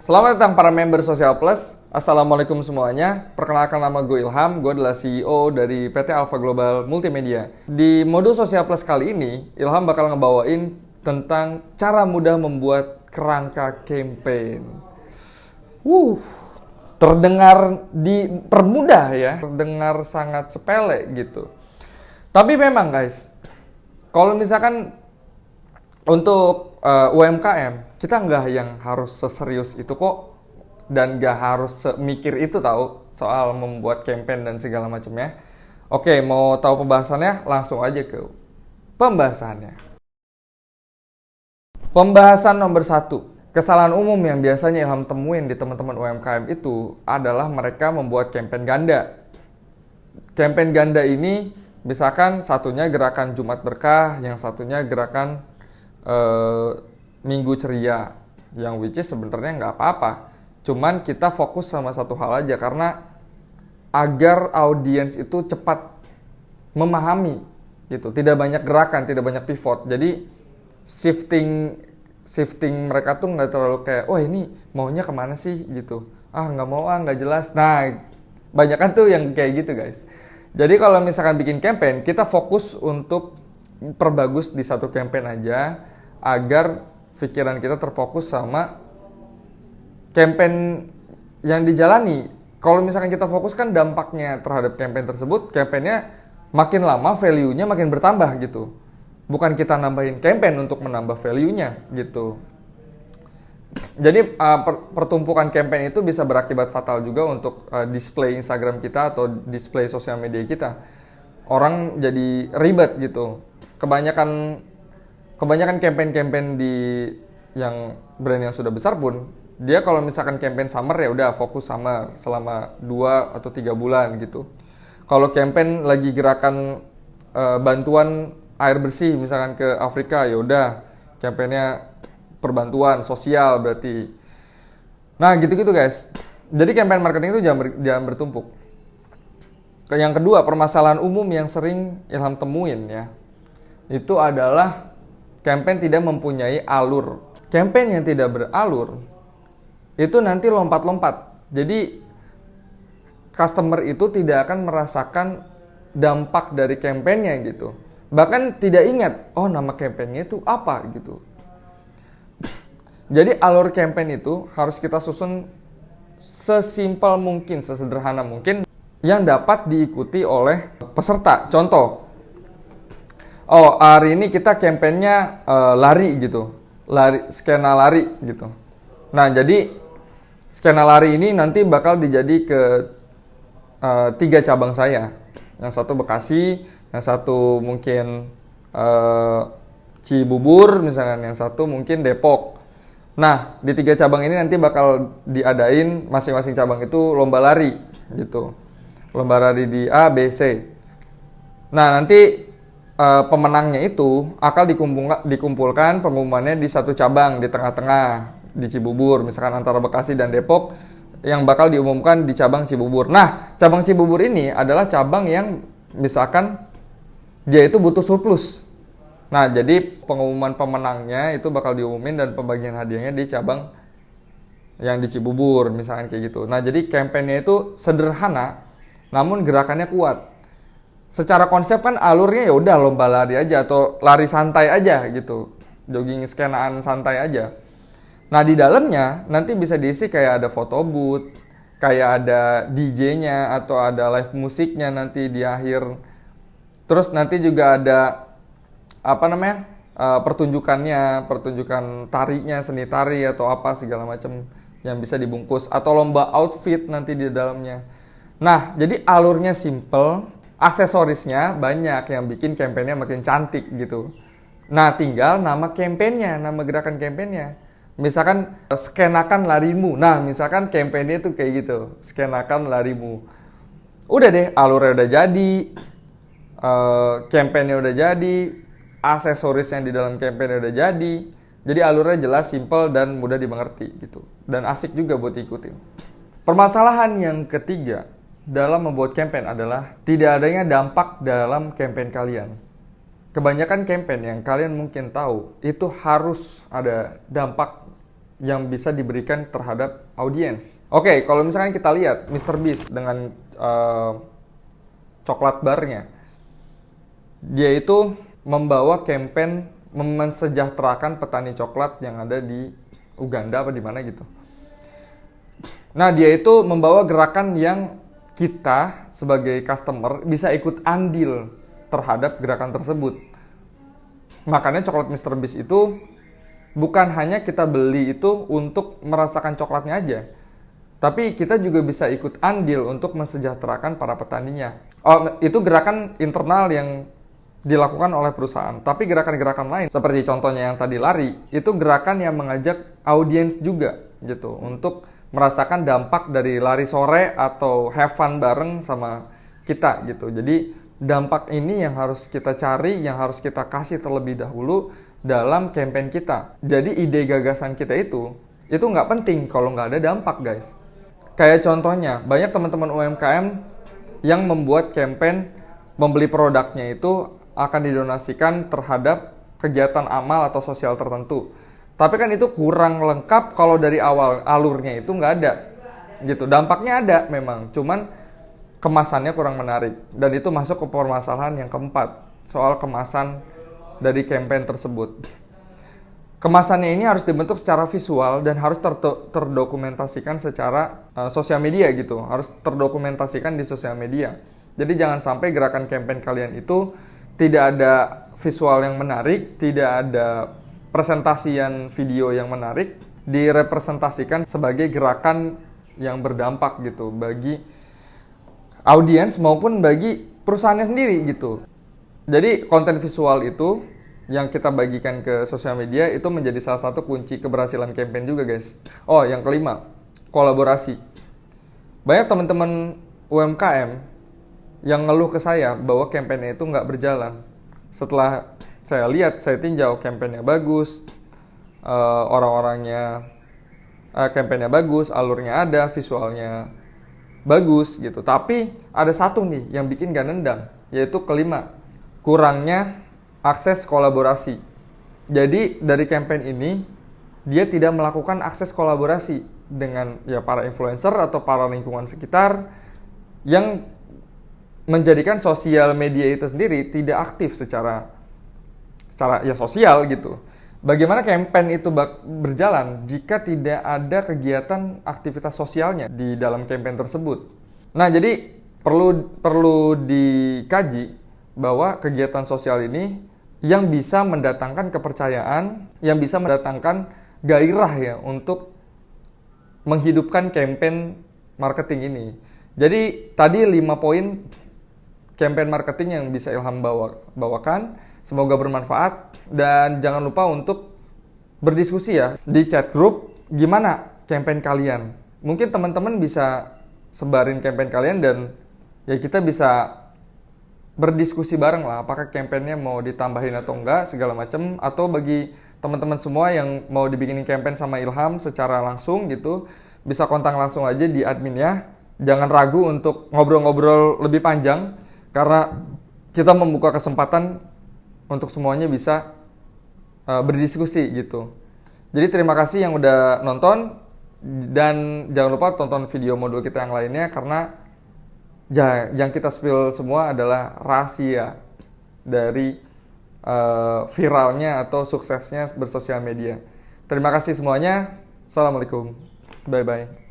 Selamat datang para member Social Plus. Assalamualaikum semuanya. Perkenalkan, nama gue Ilham. Gue adalah CEO dari PT Alpha Global Multimedia. Di modul Social Plus kali ini, Ilham bakal ngebawain tentang cara mudah membuat kerangka campaign. Terdengar dipermudah ya. Terdengar sangat sepele gitu. Tapi memang guys, kalau misalkan untuk UMKM, kita nggak yang harus seserius itu kok, dan nggak harus semikir itu tahu soal membuat campaign dan segala macamnya. Oke, mau tahu pembahasannya? Langsung aja ke pembahasannya. Pembahasan nomor 1. Kesalahan umum yang biasanya Ilham temuin di teman-teman UMKM itu adalah mereka membuat campaign ganda. Campaign ganda ini, misalkan satunya gerakan Jumat Berkah, yang satunya gerakan Minggu Ceria, yang which is sebenarnya nggak apa-apa, cuman kita fokus sama satu hal aja karena agar audiens itu cepat memahami gitu, tidak banyak gerakan, tidak banyak pivot, jadi shifting mereka tuh nggak terlalu kayak, oh ini maunya kemana sih gitu, nggak mau, nggak jelas. Nah, banyak kan tuh yang kayak gitu guys. Jadi kalau misalkan bikin campaign, kita fokus untuk perbagus di satu campaign aja, agar pikiran kita terfokus sama campaign yang dijalani. Kalau misalkan kita fokus kan dampaknya terhadap campaign tersebut, campaignnya makin lama value-nya makin bertambah gitu. Bukan kita nambahin campaign untuk menambah value-nya gitu. Jadi pertumpukan campaign itu bisa berakibat fatal juga untuk display Instagram kita atau display sosial media kita. Orang jadi ribet gitu. Kebanyakan campaign di yang brand yang sudah besar pun, dia kalau misalkan campaign summer ya udah fokus summer selama 2 atau 3 bulan gitu. Kalau campaign lagi gerakan bantuan air bersih misalkan ke Afrika, ya udah campaignnya perbantuan sosial berarti. Nah, gitu-gitu guys. Jadi campaign marketing itu jangan bertumpuk. Yang kedua, permasalahan umum yang sering Ilham temuin ya, itu adalah campaign tidak mempunyai alur. Campaign yang tidak beralur itu nanti lompat-lompat. Jadi customer itu tidak akan merasakan dampak dari campaignnya gitu. Bahkan tidak ingat, oh nama campaignnya itu apa gitu. Jadi alur campaign itu harus kita susun sesimpel mungkin, sesederhana mungkin, yang dapat diikuti oleh peserta. Contoh, hari ini kita campaignnya lari gitu, skena lari gitu. Nah, jadi skena lari ini nanti bakal dijadi ke 3 cabang saya. Yang satu Bekasi, yang satu mungkin Cibubur misalkan, yang satu mungkin Depok. Nah, di 3 cabang ini nanti bakal diadain masing-masing cabang itu lomba lari gitu. Lomba lari di A, B, C. Nah, nanti pemenangnya itu akan dikumpulkan pengumumannya di satu cabang di tengah-tengah di Cibubur, misalkan antara Bekasi dan Depok, yang bakal diumumkan di cabang Cibubur. Nah, cabang Cibubur ini adalah cabang yang misalkan dia itu butuh surplus. Nah, jadi pengumuman pemenangnya itu bakal diumumin dan pembagian hadiahnya di cabang yang di Cibubur, misalkan kayak gitu. Nah, jadi kampanyenya itu sederhana, namun gerakannya kuat. Secara konsep kan alurnya ya udah lomba lari aja atau lari santai aja gitu, jogging skenaan santai aja. Nah, di dalamnya nanti bisa diisi kayak ada photo booth, kayak ada DJ-nya atau ada live musiknya nanti di akhir. Terus nanti juga ada pertunjukan tarinya, seni tari atau apa segala macam yang bisa dibungkus, atau lomba outfit nanti di dalamnya. Nah, jadi alurnya simple. Aksesorisnya banyak yang bikin kampanyenya makin cantik gitu. Nah, tinggal nama kampanyenya, nama gerakan kampanyenya. Misalkan skenakan larimu. Nah, misalkan kampanyenya tuh kayak gitu, skenakan larimu. Udah deh, alurnya udah jadi, kampanyenya udah jadi, aksesoris yang di dalam kampanyenya udah jadi. Jadi alurnya jelas, simple dan mudah dimengerti gitu. Dan asik juga buat ikutin. Permasalahan yang ketiga dalam membuat campaign adalah tidak adanya dampak dalam campaign kalian. Kebanyakan campaign yang kalian mungkin tahu itu harus ada dampak yang bisa diberikan terhadap audiens. Oke, kalau misalkan kita lihat Mr. Beast dengan coklat barnya, dia itu membawa campaign mensejahterakan petani coklat yang ada di Uganda apa di mana gitu. Nah, dia itu membawa gerakan yang kita sebagai customer bisa ikut andil terhadap gerakan tersebut. Makanya coklat Mr. Beast itu bukan hanya kita beli itu untuk merasakan coklatnya aja, tapi kita juga bisa ikut andil untuk mensejahterakan para petaninya. Oh, itu gerakan internal yang dilakukan oleh perusahaan. Tapi gerakan-gerakan lain, seperti contohnya yang tadi lari, itu gerakan yang mengajak audiens juga gitu, untuk merasakan dampak dari lari sore atau have fun bareng sama kita gitu. Jadi dampak ini yang harus kita cari, yang harus kita kasih terlebih dahulu dalam campaign kita. Jadi ide gagasan kita itu nggak penting kalau nggak ada dampak, guys. Kayak contohnya, banyak teman-teman UMKM yang membuat campaign membeli produknya itu akan didonasikan terhadap kegiatan amal atau sosial tertentu. Tapi kan itu kurang lengkap kalau dari awal alurnya itu nggak ada gitu. Dampaknya ada memang, cuman kemasannya kurang menarik. Dan itu masuk ke permasalahan yang keempat, soal kemasan dari campaign tersebut. Kemasannya ini harus dibentuk secara visual dan harus terdokumentasikan secara sosial media gitu. Harus terdokumentasikan di sosial media. Jadi jangan sampai gerakan campaign kalian itu tidak ada visual yang menarik, tidak ada presentasian video yang menarik, direpresentasikan sebagai gerakan yang berdampak gitu bagi audiens maupun bagi perusahaannya sendiri gitu. Jadi konten visual itu yang kita bagikan ke sosial media itu menjadi salah satu kunci keberhasilan campaign juga, guys. Oh, yang kelima, kolaborasi. Banyak teman-teman UMKM yang ngeluh ke saya bahwa campaign-nya itu nggak berjalan. Setelah saya lihat, saya tinjau, campaign-nya bagus, orang-orangnya campaign-nya bagus, alurnya ada, visualnya bagus gitu. Tapi ada satu nih yang bikin gak nendang, yaitu kelima, kurangnya akses kolaborasi. Jadi dari campaign ini dia tidak melakukan akses kolaborasi dengan ya para influencer atau para lingkungan sekitar, yang menjadikan sosial media itu sendiri tidak aktif secara ya sosial gitu. Bagaimana campaign itu berjalan jika tidak ada kegiatan aktivitas sosialnya di dalam campaign tersebut? Nah, jadi perlu dikaji bahwa kegiatan sosial ini yang bisa mendatangkan kepercayaan, yang bisa mendatangkan gairah ya untuk menghidupkan campaign marketing ini. Jadi tadi 5 poin campaign marketing yang bisa Ilham bawakan. Semoga bermanfaat dan jangan lupa untuk berdiskusi ya di chat group gimana campaign kalian. Mungkin teman-teman bisa sebarin campaign kalian dan ya kita bisa berdiskusi bareng lah, apakah campaign-nya mau ditambahin atau enggak, segala macam. Atau bagi teman-teman semua yang mau dibikinin campaign sama Ilham secara langsung gitu, bisa kontak langsung aja di adminnya. Jangan ragu untuk ngobrol-ngobrol lebih panjang, karena kita membuka kesempatan untuk semuanya bisa berdiskusi gitu. Jadi terima kasih yang udah nonton, dan jangan lupa tonton video modul kita yang lainnya, karena yang kita spill semua adalah rahasia dari viralnya atau suksesnya bersosial media. Terima kasih semuanya. Assalamualaikum. Bye-bye.